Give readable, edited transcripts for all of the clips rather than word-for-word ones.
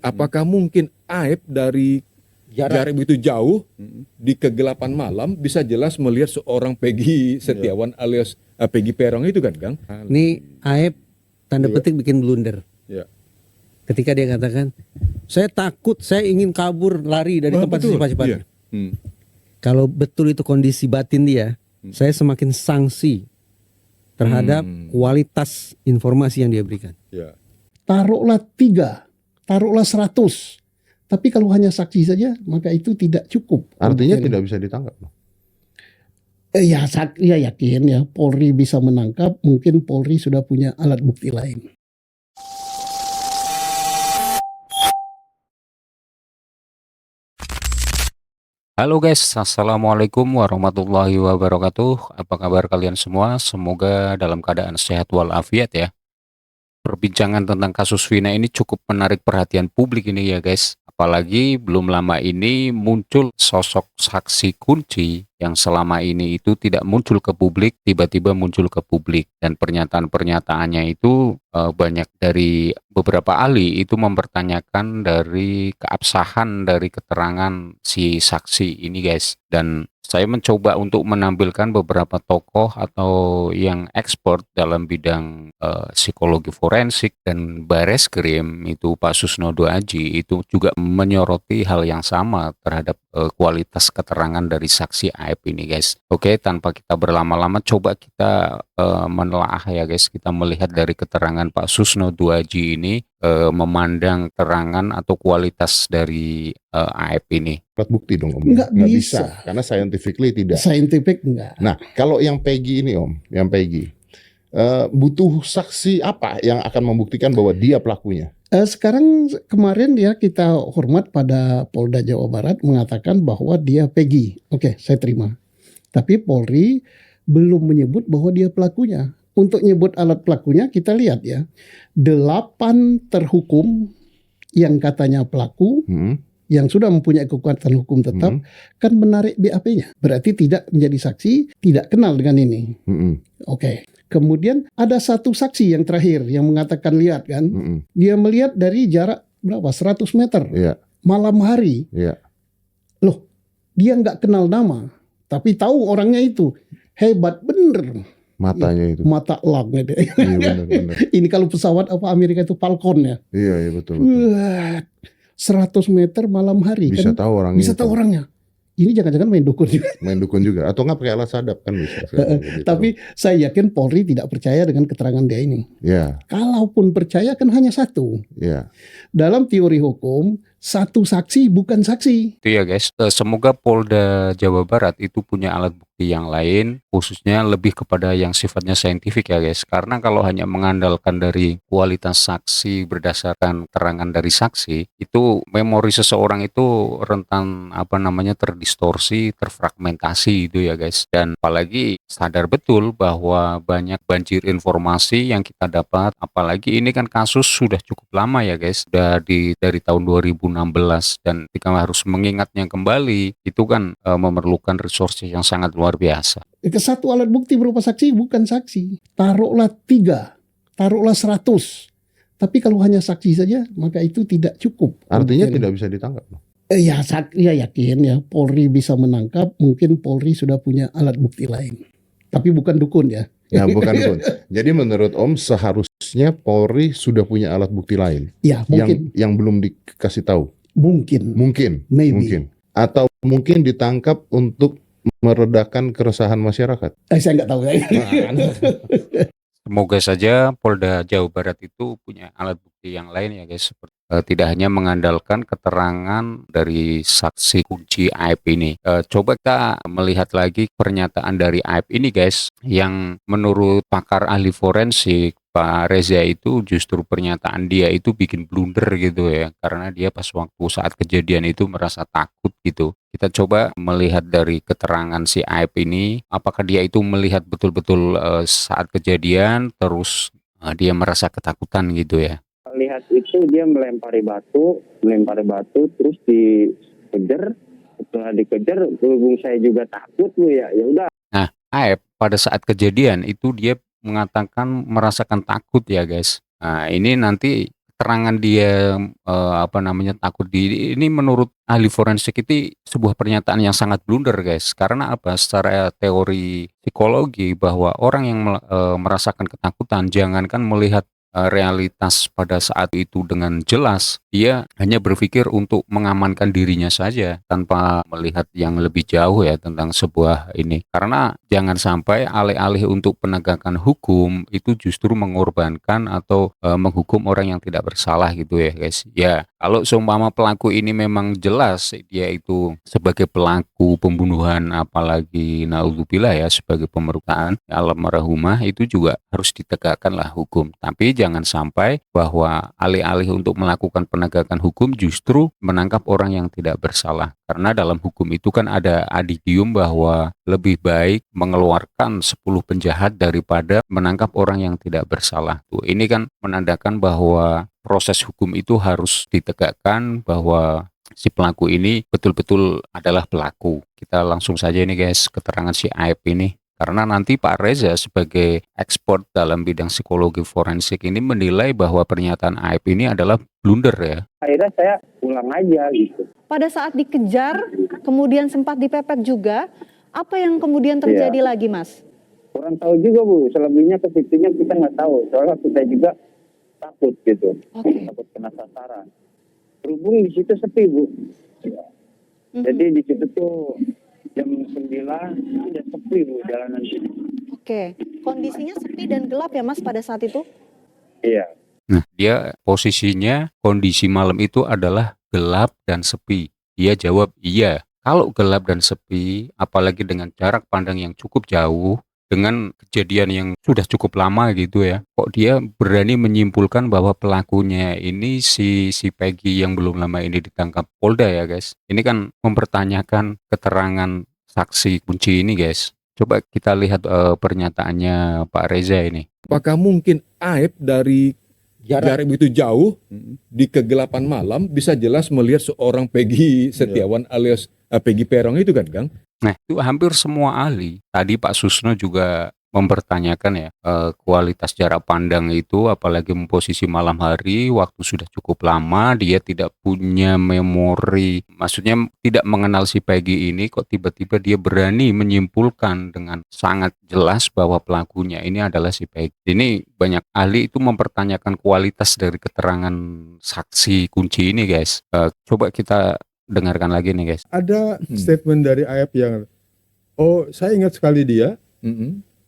Apakah mungkin Aib dari jarak begitu jauh di kegelapan malam bisa jelas melihat seorang Peggy Setiawan alias Peggy Peron itu kan, Kang? Ini Aib tanda petik bikin blunder. Ya. Ketika dia katakan, saya takut, saya ingin kabur lari dari tempat cepat-cepatnya. Iya. Kalau betul itu kondisi batin dia, saya semakin sanksi terhadap kualitas informasi yang dia berikan. Ya. Taruhlah 3, taruhlah 100. Tapi kalau hanya saksi saja, maka itu tidak cukup. Artinya tidak bisa ditangkap. Ya, saya yakin ya Polri bisa menangkap. Mungkin Polri sudah punya alat bukti lain. Halo guys, assalamualaikum warahmatullahi wabarakatuh. Apa kabar kalian semua? Semoga dalam keadaan sehat walafiat ya. Perbincangan tentang kasus Vina ini cukup menarik perhatian publik ini ya guys. Apalagi belum lama ini muncul sosok saksi kunci yang selama ini itu tidak muncul ke publik, tiba-tiba muncul ke publik. Dan pernyataan-pernyataannya itu banyak dari beberapa ahli itu mempertanyakan dari keabsahan dari keterangan si saksi ini guys. Dan saya mencoba untuk menampilkan beberapa tokoh atau yang expert dalam bidang psikologi forensik dan Bareskrim itu Pak Susnodo Aji itu juga menyoroti hal yang sama terhadap kualitas keterangan dari saksi Aib ini guys. Oke, tanpa kita berlama-lama coba kita menelaah ya guys, kita melihat dari keterangan Pak Susnodo Aji ini memandang keterangan atau kualitas dari Aib ini. Alat bukti dong Om. Nggak bisa. Karena scientifically tidak. Scientific enggak. Nah, kalau yang Peggy ini Om, yang Peggy, butuh saksi apa yang akan membuktikan bahwa dia pelakunya? Sekarang kemarin ya kita hormat pada Polda Jawa Barat mengatakan bahwa dia Peggy. Oke, saya terima. Tapi Polri belum menyebut bahwa dia pelakunya. Untuk nyebut alat pelakunya kita lihat ya. 8 terhukum yang katanya pelaku yang sudah mempunyai kekuatan hukum tetap kan menarik BAP-nya. Berarti tidak menjadi saksi, tidak kenal dengan ini. Oke. Kemudian ada satu saksi yang terakhir yang mengatakan lihat kan. Dia melihat dari jarak berapa? 100 meter. Iya. Malam hari. Iya. Loh, dia nggak kenal nama. Tapi tahu orangnya itu. Hebat bener. Matanya itu. Mata elang gitu. Iya, benar. Ini kalau pesawat apa Amerika itu Falcon ya. Iya betul. Wah, 100 meter malam hari. Bisa kan? tahu orangnya. Bisa tahu orangnya. Ini jangan-jangan main dukun juga. Main dukun juga. Atau nggak pakai alat sadap kan bisa. Tapi saya yakin Polri tidak percaya dengan keterangan dia ini. Iya. Kalaupun percaya kan hanya satu. Iya. Dalam teori hukum, satu saksi bukan saksi. Itu ya guys, semoga Polda Jawa Barat itu punya alat bukti yang lain, khususnya lebih kepada yang sifatnya saintifik ya guys. Karena kalau hanya mengandalkan dari kualitas saksi berdasarkan keterangan dari saksi, itu memori seseorang itu rentan terdistorsi, terfragmentasi itu ya guys. Dan apalagi sadar betul bahwa banyak banjir informasi yang kita dapat, apalagi ini kan kasus sudah cukup lama ya guys, sudah dari tahun 2016 dan ketika harus mengingatnya kembali itu kan memerlukan resources yang sangat luar biasa. Satu alat bukti berupa saksi bukan saksi. Taruhlah 3, taruhlah 100. Tapi kalau hanya saksi saja maka itu tidak cukup. Artinya tidak bisa ditangkap. Ya, saya yakin ya Polri bisa menangkap. Mungkin Polri sudah punya alat bukti lain. Tapi bukan dukun ya. Ya bukan dukun. Jadi menurut Om seharusnya Polri sudah punya alat bukti lain. Ya mungkin. Yang belum dikasih tahu. Mungkin. Maybe. Mungkin. Atau mungkin ditangkap untuk meredakan keresahan masyarakat. Saya nggak tahu. Semoga saja Polda Jawa Barat itu punya alat bukti yang lain ya guys, seperti tidak hanya mengandalkan keterangan dari saksi kunci Aib ini. Coba kita melihat lagi pernyataan dari Aib ini guys, yang menurut pakar ahli forensik Pak Reza itu justru pernyataan dia itu bikin blunder gitu ya, karena dia pas waktu saat kejadian itu merasa takut gitu. Kita coba melihat dari keterangan si Aib ini, apakah dia itu melihat betul-betul saat kejadian terus dia merasa ketakutan gitu ya. Lihat itu dia melempari batu terus dikejar. Setelah dikejar berhubung saya juga takut ya udah. Nah, Aib pada saat kejadian itu dia mengatakan merasakan takut ya guys. Nah, ini nanti keterangan dia takut ini menurut ahli forensik itu sebuah pernyataan yang sangat blunder guys. Karena apa? Secara teori psikologi bahwa orang yang merasakan ketakutan jangankan melihat realitas pada saat itu dengan jelas, dia hanya berpikir untuk mengamankan dirinya saja tanpa melihat yang lebih jauh ya tentang sebuah ini. Karena jangan sampai alih-alih untuk penegakan hukum itu justru mengorbankan atau menghukum orang yang tidak bersalah gitu ya guys. Ya, kalau seumpama pelaku ini memang jelas dia itu sebagai pelaku pembunuhan, apalagi naudzubillah ya sebagai pemerkosaan almarhumah, itu juga harus ditegakkanlah hukum. Tapi jangan sampai bahwa alih-alih untuk melakukan penegakan hukum justru menangkap orang yang tidak bersalah. Karena dalam hukum itu kan ada adigium bahwa lebih baik mengeluarkan 10 penjahat daripada menangkap orang yang tidak bersalah. Tuh, ini kan menandakan bahwa proses hukum itu harus ditegakkan, bahwa si pelaku ini betul-betul adalah pelaku. Kita langsung saja ini guys keterangan si Aib ini. Karena nanti Pak Reza sebagai expert dalam bidang psikologi forensik ini menilai bahwa pernyataan Aib ini adalah blunder ya. Akhirnya saya pulang aja gitu. Pada saat dikejar, kemudian sempat dipepet juga, apa yang kemudian terjadi lagi Mas? Kurang tahu juga Bu, selebihnya ke situnya kita nggak tahu. Soalnya kita juga takut gitu, takut kena sasaran. Berhubung di situ sepi Bu. Jadi di situ tuh jam 9 udah sepi Bu jalanan sini. Oke, kondisinya sepi dan gelap ya Mas pada saat itu? Iya. Nah, dia posisinya kondisi malam itu adalah gelap dan sepi. Dia jawab iya. Kalau gelap dan sepi, apalagi dengan jarak pandang yang cukup jauh, dengan kejadian yang sudah cukup lama gitu ya, kok dia berani menyimpulkan bahwa pelakunya ini si Peggy yang belum lama ini ditangkap Polda ya guys. Ini kan mempertanyakan keterangan saksi kunci ini guys. Coba kita lihat pernyataannya Pak Reza ini. Apakah mungkin Aib dari jarak begitu jauh di kegelapan malam bisa jelas melihat seorang Peggy Setiawan alias Peggy Peron itu kan Kang? Nah, itu hampir semua ahli. Tadi Pak Susno juga mempertanyakan ya kualitas jarak pandang itu, apalagi posisi malam hari, waktu sudah cukup lama, dia tidak punya memori, maksudnya tidak mengenal si Peggy ini, kok tiba-tiba dia berani menyimpulkan dengan sangat jelas bahwa pelakunya ini adalah si Peggy. Ini banyak ahli itu mempertanyakan kualitas dari keterangan saksi kunci ini guys. Coba kita dengarkan lagi nih guys. Ada statement dari Aib yang, saya ingat sekali dia,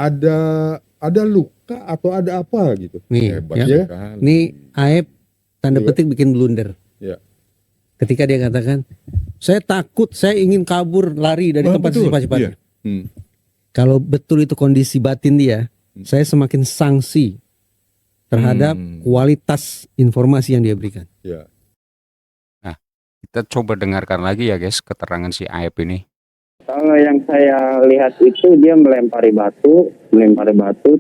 ada luka atau ada apa gitu. Nih, Hebat ya. sekali. Nih Aib tanda petik bikin blunder. Ya. Ketika dia katakan, saya takut, saya ingin kabur, lari dari tempat betul. secepat-cepatnya. Iya. Kalau betul itu kondisi batin dia, saya semakin sanksi terhadap kualitas informasi yang dia berikan. Ya. Kita coba dengarkan lagi ya guys keterangan si Aib ini. Kalau yang saya lihat itu dia melempari batu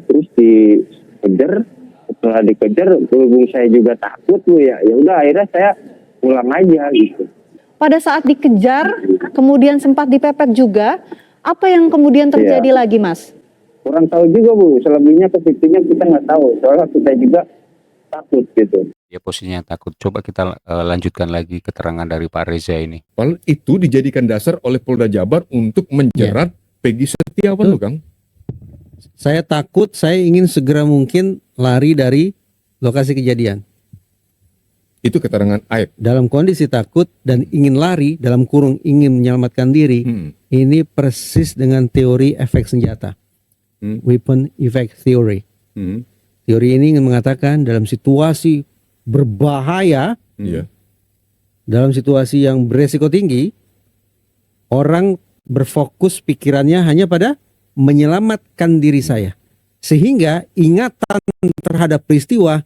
terus dikejar. Setelah dikejar, berhubung saya juga takut Bu ya. Ya udah akhirnya saya pulang aja gitu. Pada saat dikejar, kemudian sempat dipepet juga, apa yang kemudian terjadi lagi Mas? Kurang tahu juga Bu, selebihnya ke situnya kita nggak tahu. Soalnya kita juga takut gitu. Dia posisinya takut. Coba kita lanjutkan lagi keterangan dari Pak Reza ini. Padahal itu dijadikan dasar oleh Polda Jabar untuk menjerat Peggy Setiawan loh Kang. Saya takut, saya ingin segera mungkin lari dari lokasi kejadian. Itu keterangan Aib. Dalam kondisi takut dan ingin lari, dalam kurung ingin menyelamatkan diri, ini persis dengan teori efek senjata. Weapon effect theory. Teori ini ingin mengatakan dalam situasi berbahaya, dalam situasi yang beresiko tinggi, orang berfokus pikirannya hanya pada menyelamatkan diri saya. Sehingga ingatan terhadap peristiwa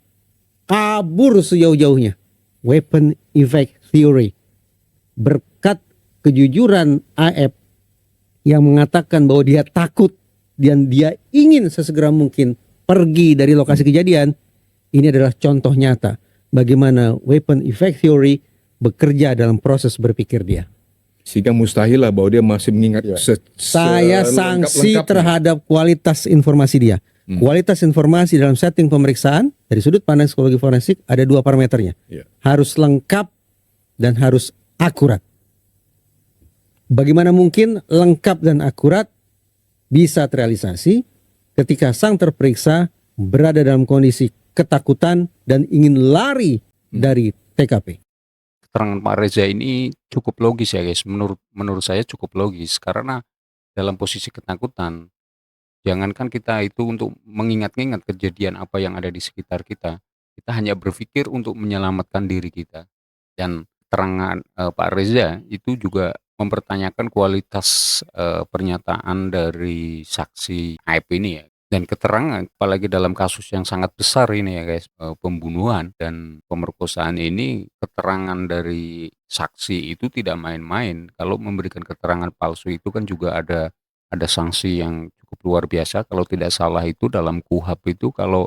kabur sejauh-jauhnya. Weapon effect theory. Berkat kejujuran Aib yang mengatakan bahwa dia takut dan dia ingin sesegera mungkin pergi dari lokasi kejadian, ini adalah contoh nyata bagaimana weapon effect theory bekerja dalam proses berpikir dia. Sehingga mustahil lah bahwa dia masih mengingat Saya sanksi terhadap kualitas informasi dia. Kualitas informasi dalam setting pemeriksaan dari sudut pandang psikologi forensik ada 2 parameternya. Iya. Harus lengkap dan harus akurat. Bagaimana mungkin lengkap dan akurat bisa terrealisasi ketika sang terperiksa berada dalam kondisi ketakutan dan ingin lari dari TKP. Keterangan Pak Reza ini cukup logis ya guys, menurut saya cukup logis, karena dalam posisi ketakutan, jangankan kita itu untuk mengingat-ingat kejadian apa yang ada di sekitar kita hanya berpikir untuk menyelamatkan diri kita. Dan keterangan Pak Reza itu juga mempertanyakan kualitas pernyataan dari saksi AIP ini ya. Dan keterangan, apalagi dalam kasus yang sangat besar ini ya guys, pembunuhan dan pemerkosaan ini, keterangan dari saksi itu tidak main-main. Kalau memberikan keterangan palsu itu kan juga ada sanksi yang cukup luar biasa. Kalau tidak salah itu dalam KUHP itu, kalau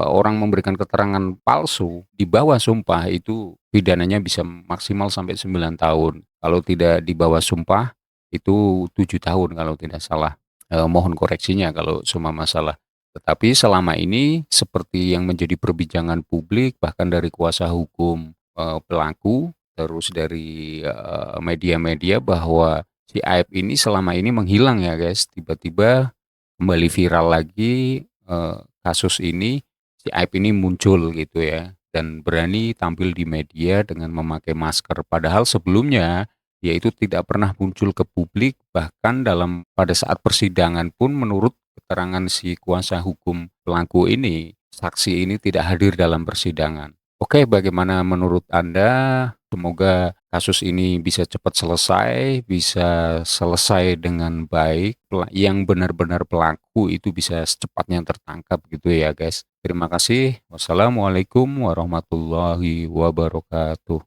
orang memberikan keterangan palsu di bawah sumpah itu pidananya bisa maksimal sampai 9 tahun. Kalau tidak di bawah sumpah itu 7 tahun kalau tidak salah. Mohon koreksinya kalau semua masalah. Tetapi selama ini seperti yang menjadi perbincangan publik, bahkan dari kuasa hukum pelaku, terus dari media-media, bahwa si Aib ini selama ini menghilang ya guys. Tiba-tiba kembali viral lagi kasus ini, si Aib ini muncul gitu ya, dan berani tampil di media dengan memakai masker. Padahal sebelumnya dia itu tidak pernah muncul ke publik, bahkan pada saat persidangan pun menurut keterangan si kuasa hukum pelaku ini, saksi ini tidak hadir dalam persidangan. Oke, bagaimana menurut Anda? Semoga kasus ini bisa cepat selesai, bisa selesai dengan baik, yang benar-benar pelaku itu bisa secepatnya tertangkap gitu ya guys. Terima kasih. Wassalamualaikum warahmatullahi wabarakatuh.